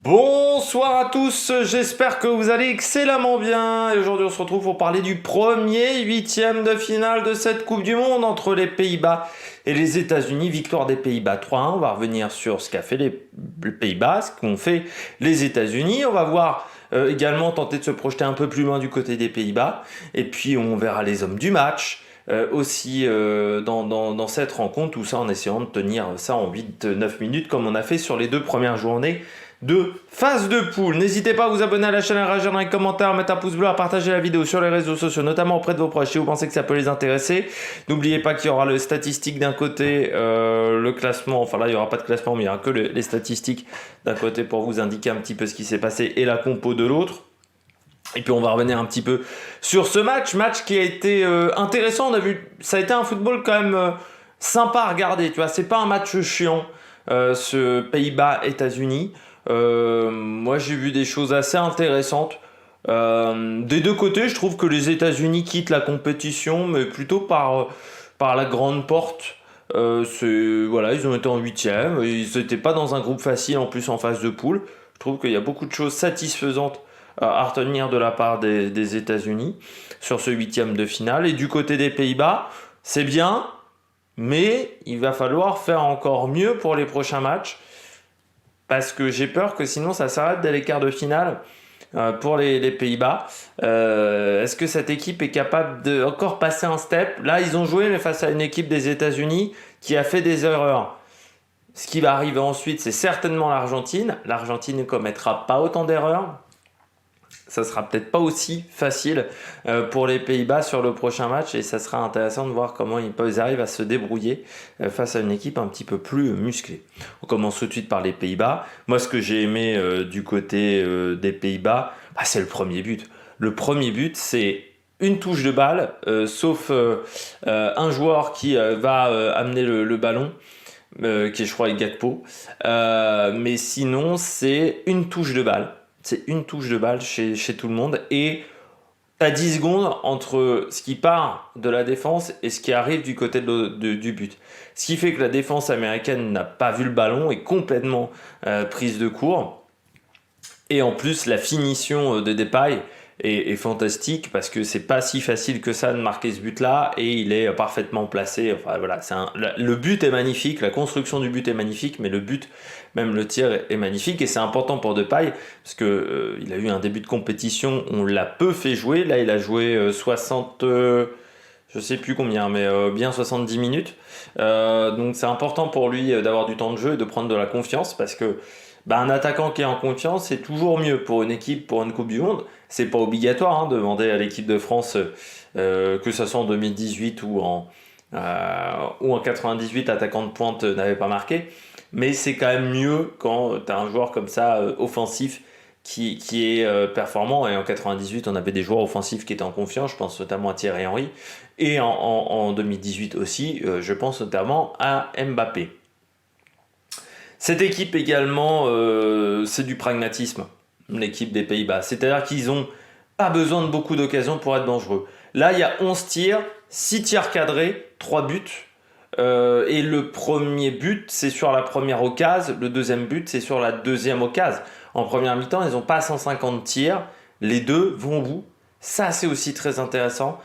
Bonsoir à tous, j'espère que vous allez excellemment bien. Et aujourd'hui on se retrouve pour parler du premier huitième de finale de cette Coupe du Monde entre les Pays-Bas et les États-Unis. Victoire des Pays-Bas 3-1. On va revenir sur ce qu'a fait les Pays-Bas, ce qu'ont fait les États-Unis. On va voir également tenter de se projeter un peu plus loin du côté des Pays-Bas. Et puis on verra les hommes du match. Dans cette rencontre, tout ça en essayant de tenir ça en 8-9 minutes comme on a fait sur les deux premières journées de phase de poule. N'hésitez pas à vous abonner à la chaîne, à réagir dans les commentaires, à mettre un pouce bleu, à partager la vidéo sur les réseaux sociaux, notamment auprès de vos proches si vous pensez que ça peut les intéresser. N'oubliez pas qu'il y aura le statistique d'un côté, le classement, enfin là il n'y aura pas de classement mais il n'y aura que les statistiques d'un côté pour vous indiquer un petit peu ce qui s'est passé et la compo de l'autre. Et puis on va revenir un petit peu sur ce match qui a été intéressant. On a vu, ça a été un football quand même sympa à regarder. Tu vois, c'est pas un match chiant, ce Pays-Bas-États-Unis. Moi, j'ai vu des choses assez intéressantes. Des deux côtés, je trouve que les États-Unis quittent la compétition, mais plutôt par la grande porte. Voilà, ils ont été en huitième. Ils n'étaient pas dans un groupe facile en plus en phase de poule. Je trouve qu'il y a beaucoup de choses satisfaisantes à retenir de la part des États-Unis sur ce huitième de finale. Et du côté des Pays-Bas, c'est bien, mais il va falloir faire encore mieux pour les prochains matchs parce que j'ai peur que sinon ça s'arrête dès les quarts de finale pour les Pays-Bas. Est-ce que cette équipe est capable de encore passer un step? Là, ils ont joué mais face à une équipe des États-Unis qui a fait des erreurs. Ce qui va arriver ensuite, c'est certainement l'Argentine. L'Argentine ne commettra pas autant d'erreurs. Ça sera peut-être pas aussi facile pour les Pays-Bas sur le prochain match et ça sera intéressant de voir comment ils arrivent à se débrouiller face à une équipe un petit peu plus musclée. On commence tout de suite par les Pays-Bas. Moi, ce que j'ai aimé du côté des Pays-Bas, c'est le premier but. Le premier but, c'est une touche de balle, sauf un joueur qui va amener le ballon. Qui est, je crois, Gakpo. Mais sinon, c'est une touche de balle. C'est une touche de balle chez tout le monde. Et tu as 10 secondes entre ce qui part de la défense et ce qui arrive du côté du but. Ce qui fait que la défense américaine n'a pas vu le ballon, est complètement prise de court. Et en plus, la finition de Depay est fantastique parce que c'est pas si facile que ça de marquer ce but-là et il est parfaitement placé. Enfin voilà, le but est magnifique, la construction du but est magnifique, mais le but, même le tir est magnifique et c'est important pour Depay parce que il a eu un début de compétition, on l'a peu fait jouer. Là, il a joué 60, je sais plus combien, mais bien 70 minutes. Donc c'est important pour lui d'avoir du temps de jeu et de prendre de la confiance parce que un attaquant qui est en confiance, c'est toujours mieux pour une équipe, pour une Coupe du Monde. C'est pas obligatoire de demander à l'équipe de France, que ce soit en 2018 ou en 98, l'attaquant de pointe n'avait pas marqué. Mais c'est quand même mieux quand tu as un joueur comme ça, offensif, qui est performant. Et en 98, on avait des joueurs offensifs qui étaient en confiance. Je pense notamment à Thierry Henry. Et en 2018 aussi, je pense notamment à Mbappé. Cette équipe également, c'est du pragmatisme, l'équipe des Pays-Bas. C'est-à-dire qu'ils n'ont pas besoin de beaucoup d'occasions pour être dangereux. Là, il y a 11 tirs, 6 tirs cadrés, 3 buts. Et le premier but, c'est sur la première occasion. Le deuxième but, c'est sur la deuxième occasion. En première mi-temps, ils n'ont pas 150 tirs. Les deux vont au bout. Ça, c'est aussi très intéressant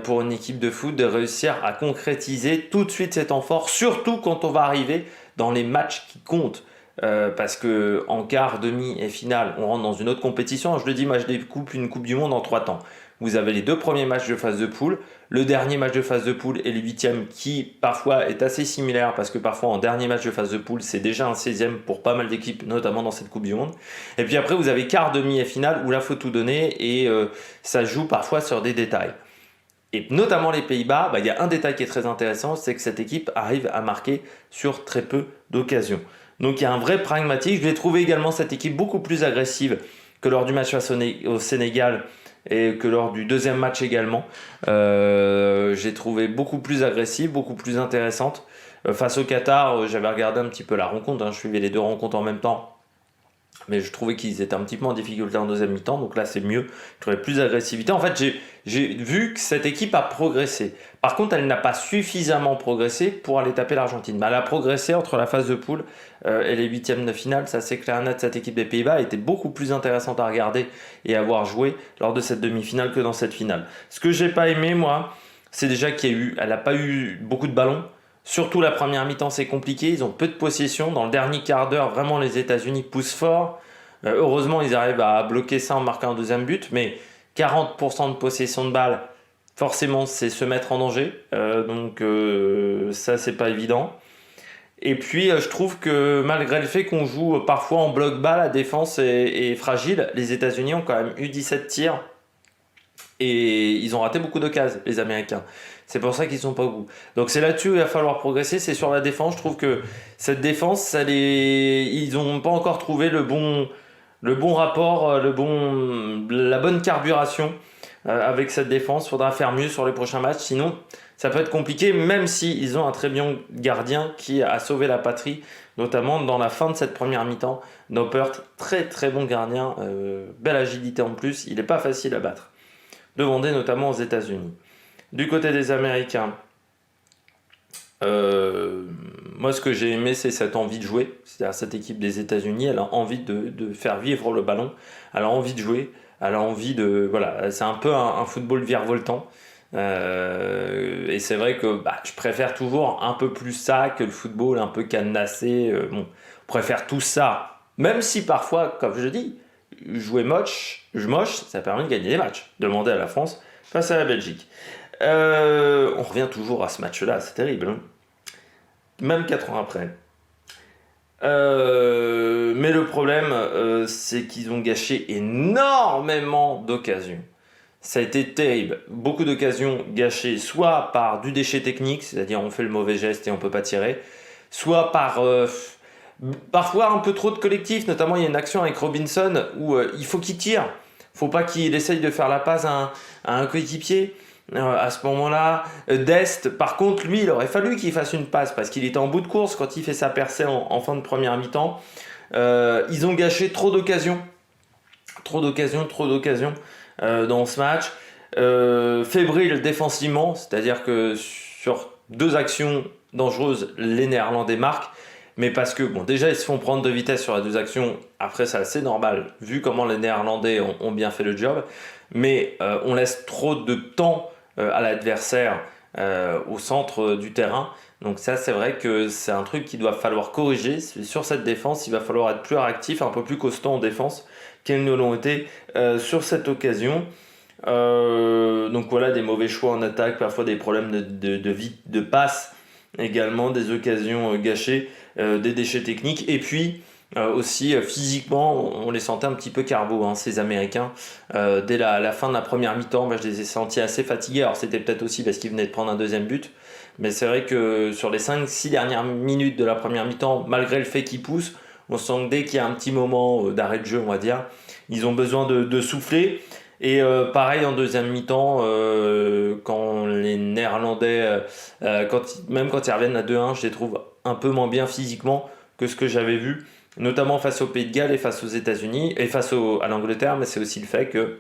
pour une équipe de foot de réussir à concrétiser tout de suite cet temps fort, surtout quand on va arriver dans les matchs qui comptent. Parce que en quart, demi et finale, on rentre dans une autre compétition. Je le dis, moi je découpe une Coupe du Monde en 3 temps. Vous avez les 2 premiers matchs de phase de poule, le dernier match de phase de poule et le 8e qui parfois est assez similaire parce que parfois en dernier match de phase de poule c'est déjà un 16e pour pas mal d'équipes, notamment dans cette Coupe du Monde. Et puis après vous avez quart, demi et finale où là faut tout donner et ça joue parfois sur des détails. Et notamment les Pays-Bas, il y a un détail qui est très intéressant, c'est que cette équipe arrive à marquer sur très peu d'occasions. Donc il y a un vrai pragmatique. Je vais trouver également cette équipe beaucoup plus agressive que lors du match face au Sénégal et que lors du deuxième match également. J'ai trouvé beaucoup plus agressive, beaucoup plus intéressante. Face au Qatar, j'avais regardé un petit peu la rencontre, je suivais les 2 rencontres en même temps. Mais je trouvais qu'ils étaient un petit peu en difficulté en deuxième mi-temps, donc là c'est mieux, je trouvais plus d'agressivité. En fait, j'ai vu que cette équipe a progressé. Par contre, elle n'a pas suffisamment progressé pour aller taper l'Argentine. Mais elle a progressé entre la phase de poule et les huitièmes de finale, ça c'est clair et net. Cette équipe des Pays-Bas était beaucoup plus intéressante à regarder et à voir jouer lors de cette demi-finale que dans cette finale. Ce que j'ai pas aimé, moi, c'est déjà elle n'a pas eu beaucoup de ballons. Surtout la première mi-temps, c'est compliqué. Ils ont peu de possession. Dans le dernier quart d'heure, vraiment, les États-Unis poussent fort. Heureusement, ils arrivent à bloquer ça en marquant un deuxième but. Mais 40% de possession de balle, forcément, c'est se mettre en danger. Donc, ça, c'est pas évident. Et puis, je trouve que malgré le fait qu'on joue parfois en bloc bas, la défense est fragile. Les États-Unis ont quand même eu 17 tirs. Et ils ont raté beaucoup d'occasions, les Américains. C'est pour ça qu'ils sont pas au bout. Donc c'est là-dessus où il va falloir progresser, c'est sur la défense. Je trouve que cette défense, ils n'ont pas encore trouvé le bon rapport, la bonne carburation avec cette défense. Il faudra faire mieux sur les prochains matchs, sinon ça peut être compliqué, même s'ils ont un très bon gardien qui a sauvé la patrie, notamment dans la fin de cette première mi-temps. Noppert, très très bon gardien, belle agilité en plus, il n'est pas facile à battre. Demandé notamment aux États-Unis. Du côté des Américains, moi ce que j'ai aimé, c'est cette envie de jouer. C'est-à-dire cette équipe des États-Unis, elle a envie de faire vivre le ballon, elle a envie de jouer, elle a envie de... Voilà, c'est un peu un football virevoltant. Et c'est vrai que je préfère toujours un peu plus ça que le football un peu cadenassé. Bon, on préfère tout ça, même si parfois, comme je dis, jouer moche, ça permet de gagner des matchs. Demandez à la France face à la Belgique. On revient toujours à ce match-là, c'est terrible. Hein, même 4 ans après. Mais le problème, c'est qu'ils ont gâché énormément d'occasions. Ça a été terrible. Beaucoup d'occasions gâchées, soit par du déchet technique, c'est-à-dire on fait le mauvais geste et on ne peut pas tirer, soit par... parfois un peu trop de collectif, notamment il y a une action avec Robinson où il faut qu'il tire. Il ne faut pas qu'il essaye de faire la passe à un coéquipier. À ce moment-là, Dest, par contre, lui, il aurait fallu qu'il fasse une passe parce qu'il était en bout de course quand il fait sa percée en fin de première mi-temps. Ils ont gâché trop d'occasions. Trop d'occasions dans ce match. Fébrile défensivement, c'est-à-dire que sur 2 actions dangereuses, les Néerlandais marquent. Mais parce que, bon, déjà, ils se font prendre de vitesse sur les 2 actions. Après, c'est assez normal, vu comment les Néerlandais ont bien fait le job. Mais on laisse trop de temps à l'adversaire au centre du terrain. Donc ça, c'est vrai que c'est un truc qu'il doit falloir corriger. Sur cette défense, il va falloir être plus réactif, un peu plus costaud en défense qu'ils ne l'ont été sur cette occasion. Donc voilà, des mauvais choix en attaque, parfois des problèmes de passe, également des occasions gâchées, des déchets techniques, et puis aussi physiquement, on les sentait un petit peu carbo, hein, ces Américains. Dès la fin de la première mi-temps, je les ai sentis assez fatigués. Alors c'était peut-être aussi parce qu'ils venaient de prendre un deuxième but, mais c'est vrai que sur les 5-6 dernières minutes de la première mi-temps, malgré le fait qu'ils poussent, on sent que dès qu'il y a un petit moment d'arrêt de jeu, on va dire, ils ont besoin de souffler. Et pareil en deuxième mi-temps, quand les Néerlandais, même quand ils reviennent à 2-1, je les trouve un peu moins bien physiquement que ce que j'avais vu, notamment face au Pays de Galles et face aux États-Unis et face à l'Angleterre, mais c'est aussi le fait que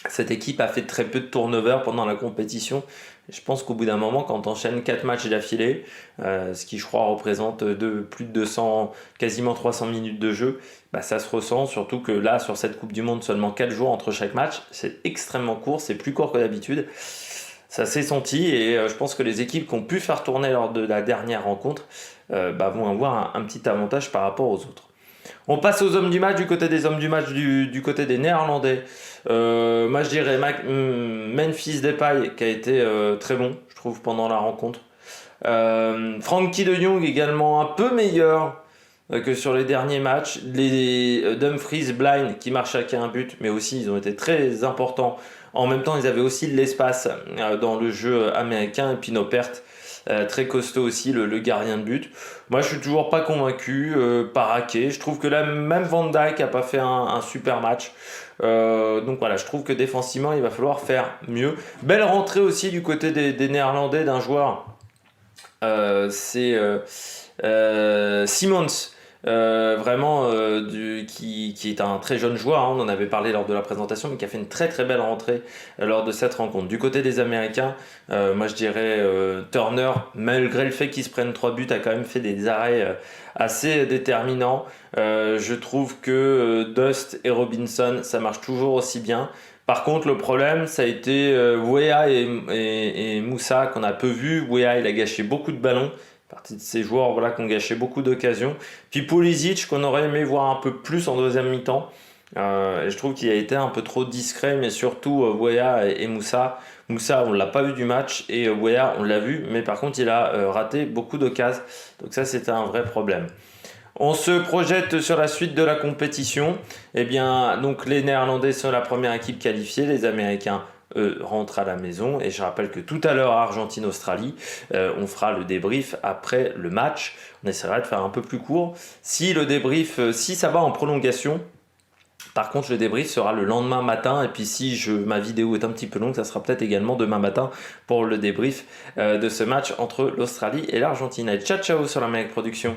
cette équipe a fait très peu de turnover pendant la compétition. Je pense qu'au bout d'un moment, quand on enchaîne 4 matchs d'affilée, ce qui je crois représente plus de 200, quasiment 300 minutes de jeu, ça se ressent, surtout que là, sur cette Coupe du Monde, seulement 4 jours entre chaque match, c'est extrêmement court, c'est plus court que d'habitude. Ça s'est senti et je pense que les équipes qui ont pu faire tourner lors de la dernière rencontre vont avoir un petit avantage par rapport aux autres. On passe aux hommes du match, du côté des hommes du match, du côté des Néerlandais. Moi je dirais Memphis Depay qui a été très bon, je trouve, pendant la rencontre. Frankie de Jong également un peu meilleur que sur les derniers matchs. Les Dumfries, Blind qui marchent chacun un but, mais aussi ils ont été très importants. En même temps, ils avaient aussi de l'espace dans le jeu américain. Et puis Noppert, très costaud aussi, le gardien de but. Moi, je suis toujours pas convaincu par Ake. Je trouve que là, même Van Dijk a pas fait un super match. Donc voilà, je trouve que défensivement, il va falloir faire mieux. Belle rentrée aussi du côté des Néerlandais d'un joueur. C'est Simons. vraiment qui est un très jeune joueur, hein, on en avait parlé lors de la présentation, mais qui a fait une très très belle rentrée lors de cette rencontre. Du côté des Américains, moi je dirais Turner, malgré le fait qu'il se prenne 3 buts, a quand même fait des arrêts assez déterminants. Je trouve que Dust et Robinson, ça marche toujours aussi bien. Par contre, le problème, ça a été Weah et Moussa qu'on a peu vu. Weah, il a gâché beaucoup de ballons. Partie de ces joueurs voilà, qui ont gâché beaucoup d'occasions. Puis Pulisic, qu'on aurait aimé voir un peu plus en deuxième mi-temps. Et je trouve qu'il a été un peu trop discret, mais surtout Weah et Moussa. Moussa, on ne l'a pas vu du match, et Weah, on l'a vu, mais par contre, il a raté beaucoup d'occasions. Donc ça, c'était un vrai problème. On se projette sur la suite de la compétition. Eh bien, donc les Néerlandais sont la première équipe qualifiée, les Américains eux rentrent à la maison. Et je rappelle que tout à l'heure, Argentine-Australie, on fera le débrief après le match. On essaiera de faire un peu plus court. Si le débrief, si ça va en prolongation, par contre, le débrief sera le lendemain matin. Et puis, si ma vidéo est un petit peu longue, ça sera peut-être également demain matin pour le débrief de ce match entre l'Australie et l'Argentine. Allez, ciao, ciao sur la Mec Production.